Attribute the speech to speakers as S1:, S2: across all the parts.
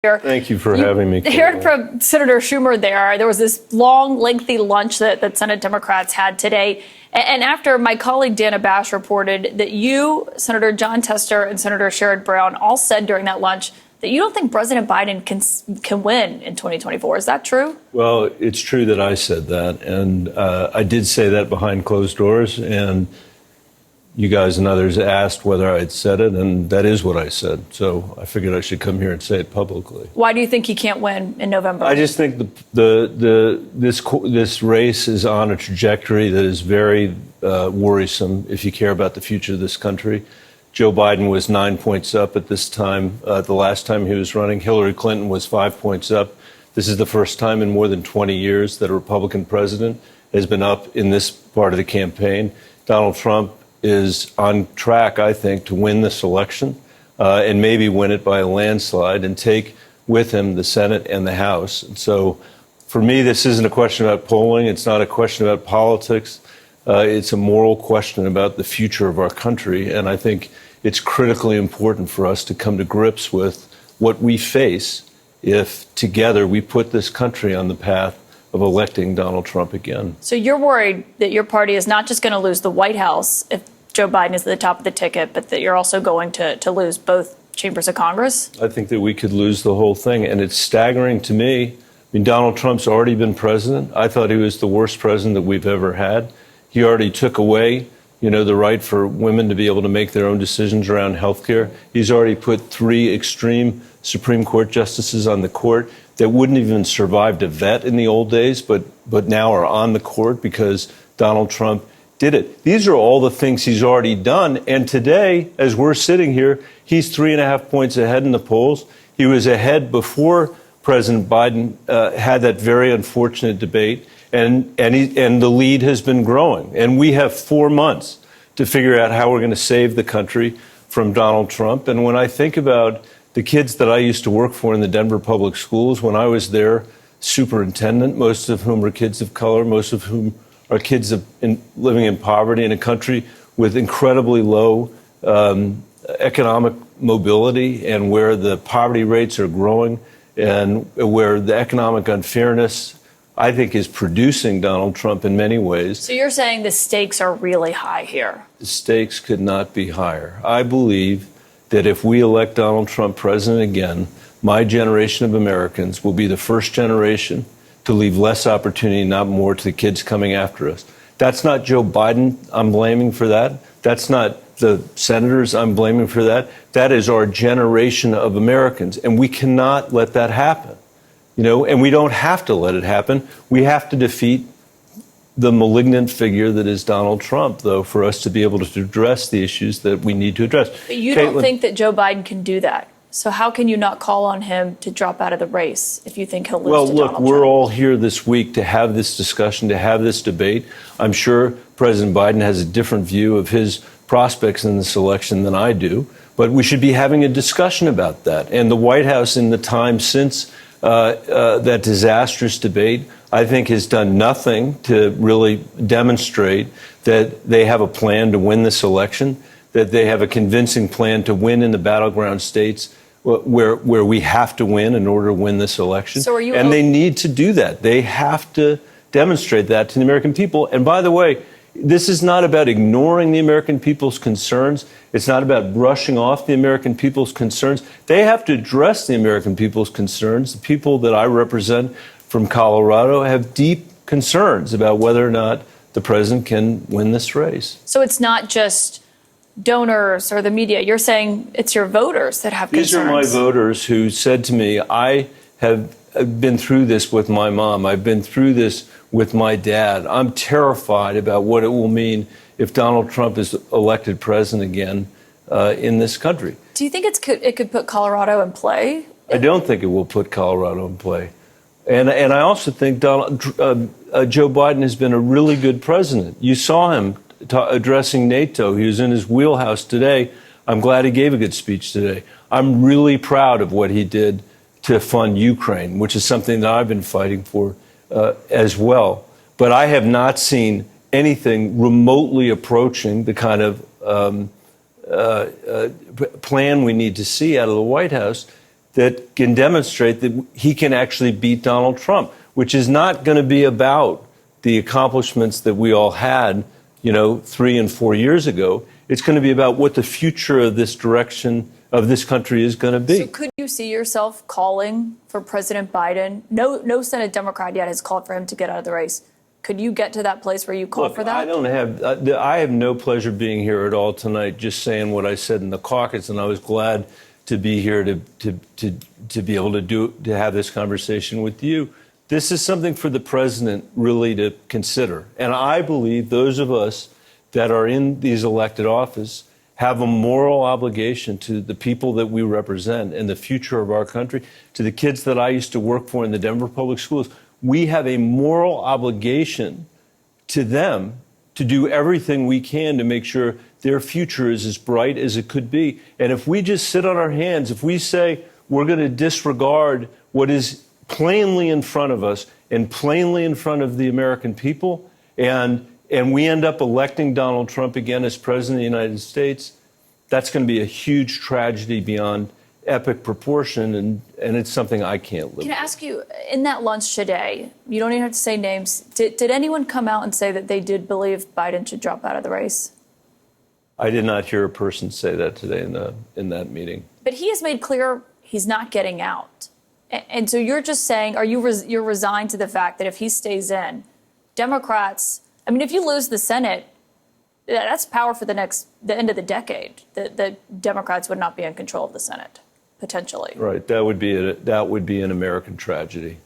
S1: Thank you for having me.
S2: Heard from Senator Schumer there was this long, lengthy lunch that Senate Democrats had today. And after my colleague Dana Bash reported that you, Senator Jon Tester, and Senator Sherrod Brown all said during that lunch that you don't think President Biden can win in 2024. Is that true?
S1: Well, it's true that I said that. And I did say that behind closed doors. And you guys and others asked whether I'd said it, and that is what I said. So I figured I should come here and say it publicly.
S2: Why do you think he can't win in November?
S1: I just think this race is on a trajectory that is very worrisome if you care about the future of this country. Joe Biden was 9 points up at this time. The last time he was running, Hillary Clinton was 5 points up. This is the first time in more than 20 years that a Republican president has been up in this part of the campaign. Donald Trump is on track, I think, to win this election and maybe win it by a landslide and take with him the Senate and the House. And so for me, this isn't a question about polling. It's not a question about politics. It's a moral question about the future of our country. And I think it's critically important for us to come to grips with what we face if together we put this country on the path of electing Donald Trump again.
S2: So you're worried that your party is not just going to lose the White House if Joe Biden is at the top of the ticket, but that you're also going to lose both chambers of Congress?
S1: I think that we could lose the whole thing. And it's staggering to me. I mean, Donald Trump's already been president. I thought he was the worst president that we've ever had. He already took away, the right for women to be able to make their own decisions around health care. He's already put 3 extreme Supreme Court justices on the court that wouldn't even survive a vet in the old days, but now are on the court because Donald Trump did it. These are all the things he's already done. And today, as we're sitting here, he's 3.5 points ahead in the polls. He was ahead before President Biden had that very unfortunate debate. And the lead has been growing. And we have 4 months to figure out how we're going to save the country from Donald Trump. And when I think about the kids that I used to work for in the Denver public schools, when I was their superintendent, most of whom are kids of color, most of whom are kids living in poverty in a country with incredibly low economic mobility, and where the poverty rates are growing and where the economic unfairness, I think, is producing Donald Trump in many ways.
S2: So you're saying the stakes are really high here?
S1: The stakes could not be higher. I believe that if we elect Donald Trump president again, my generation of Americans will be the first generation to leave less opportunity, not more, to the kids coming after us. That's not Joe Biden I'm blaming for that. That's not the senators I'm blaming for that. That is our generation of Americans, and we cannot let that happen. And we don't have to let it happen. We have to defeat the malignant figure that is Donald Trump, though, for us to be able to address the issues that we need to address.
S2: But you don't think that Joe Biden can do that. So how can you not call on him to drop out of the race if you think he'll lose to Donald Trump?
S1: Well, look, we're all here this week to have this discussion, to have this debate. I'm sure President Biden has a different view of his prospects in this election than I do, but we should be having a discussion about that. And the White House, in the time since that disastrous debate, I think has done nothing to really demonstrate that they have a plan to win this election, that they have a convincing plan to win in the battleground states where we have to win in order to win this election.
S2: So
S1: and they need to do that. They have to demonstrate that to the American people. And by the way, this is not about ignoring the American people's concerns. It's not about brushing off the American people's concerns. They have to address the American people's concerns. The people that I represent from Colorado have deep concerns about whether or not the president can win this race.
S2: So it's not just donors or the media. You're saying it's your voters that have concerns.
S1: These are my voters who said to me, I have been through this with my mom. I've been through this with my dad. I'm terrified about what it will mean if Donald Trump is elected president again in this country.
S2: Do you think it could put Colorado in play?
S1: I don't think it will put Colorado in play. And I also think Joe Biden has been a really good president. You saw him addressing NATO. He was in his wheelhouse today. I'm glad he gave a good speech today. I'm really proud of what he did to fund Ukraine, which is something that I've been fighting for as well. But I have not seen anything remotely approaching the kind of plan we need to see out of the White House that can demonstrate that he can actually beat Donald Trump, which is not going to be about the accomplishments that we all had, 3 and 4 years ago. It's going to be about what the future of this direction of this country is going to be.
S2: So could you see yourself calling for President Biden? No Senate Democrat yet has called for him to get out of the race. Could you get to that place where you call for that?
S1: I have no pleasure being here at all tonight, just saying what I said in the caucus, and I was glad to be here to be able to have this conversation with you. This is something for the president really to consider. And I believe those of us that are in these elected office have a moral obligation to the people that we represent and the future of our country, to the kids that I used to work for in the Denver public schools. We have a moral obligation to them to do everything we can to make sure their future is as bright as it could be. And if we just sit on our hands, if we say we're going to disregard what is plainly in front of us and plainly in front of the American people, and we end up electing Donald Trump again as president of the United States, that's going to be a huge tragedy beyond epic proportion, and it's something I can't live with.
S2: Can I ask you, in that lunch today, you don't even have to say names, did anyone come out and say that they did believe Biden should drop out of the race?
S1: I did not hear a person say that today in that meeting.
S2: But he has made clear he's not getting out. And so you're just saying, you're resigned to the fact that if he stays in, Democrats, I mean, if you lose the Senate, that's power for the end of the decade. The Democrats would not be in control of the Senate, potentially.
S1: Right. That would be an American tragedy.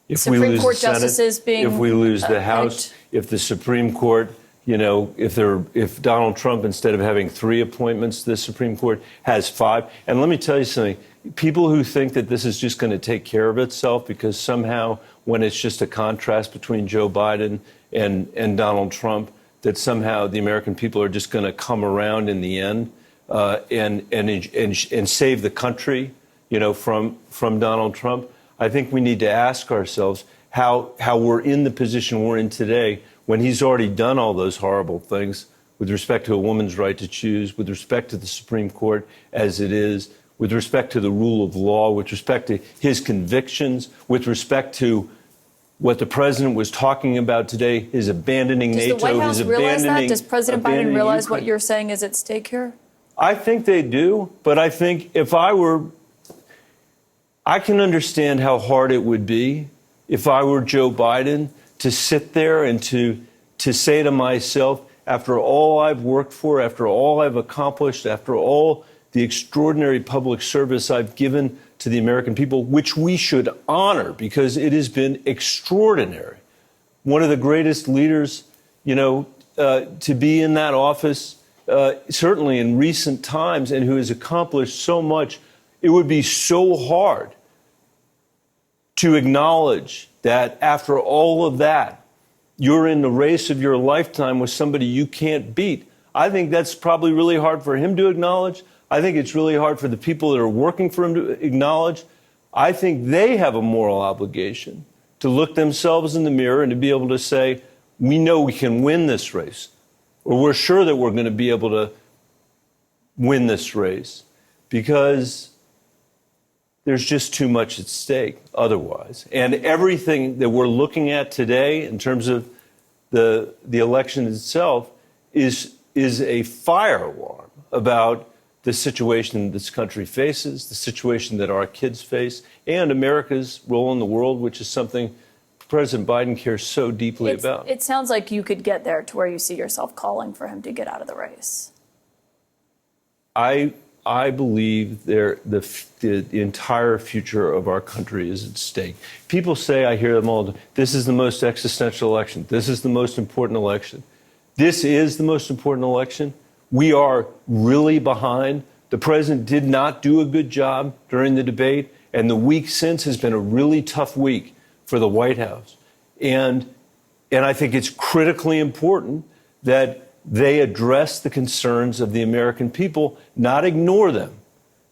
S1: If
S2: Supreme
S1: we lose
S2: Court
S1: the Senate,
S2: justices being
S1: if we lose the House,
S2: picked.
S1: if the Supreme Court, if Donald Trump, instead of having 3 appointments to the Supreme Court, has 5. And let me tell you something. People who think that this is just going to take care of itself because somehow when it's just a contrast between Joe Biden and Donald Trump, that somehow the American people are just going to come around in the end and save the country, from Donald Trump. I think we need to ask ourselves how we're in the position we're in today when he's already done all those horrible things with respect to a woman's right to choose, with respect to the Supreme Court as it is, with respect to the rule of law, with respect to his convictions, with respect to what the president was talking about today, his abandoning NATO.
S2: Does the White House realize that? Does President Biden realize
S1: Ukraine.
S2: what you're saying is at stake here?
S1: I think they do, but I think I can understand how hard it would be if I were Joe Biden to sit there and to say to myself, after all I've worked for, after all I've accomplished, after all the extraordinary public service I've given to the American people, which we should honor because it has been extraordinary. One of the greatest leaders, to be in that office, certainly in recent times, and who has accomplished so much. It would be so hard to acknowledge that after all of that, you're in the race of your lifetime with somebody you can't beat. I think that's probably really hard for him to acknowledge. I think it's really hard for the people that are working for him to acknowledge. I think they have a moral obligation to look themselves in the mirror and to be able to say, we know we can win this race, or we're sure that we're going to be able to win this race, because there's just too much at stake otherwise. And everything that we're looking at today in terms of the election itself is a fire alarm about the situation this country faces, the situation that our kids face, and America's role in the world, which is something President Biden cares so deeply about.
S2: It sounds like you could get there to where you see yourself calling for him to get out of the race.
S1: I believe the entire future of our country is at stake. People say, I hear them all, this is the most existential election. This is the most important election. This is the most important election. We are really behind. The president did not do a good job during the debate, and the week since has been a really tough week for the White House. And I think it's critically important that they address the concerns of the American people, not ignore them.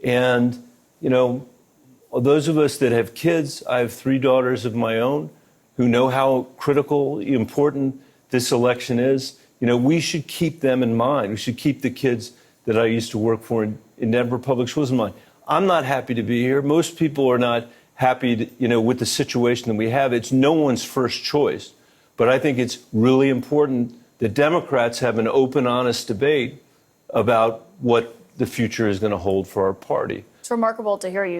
S1: And, those of us that have kids, I have 3 daughters of my own who know how critically important this election is. We should keep them in mind. We should keep the kids that I used to work for in Denver public schools in mind. I'm not happy to be here. Most people are not happy, with the situation that we have. It's no one's first choice. But I think it's really important that Democrats have an open, honest debate about what the future is going to hold for our party.
S2: It's remarkable to hear you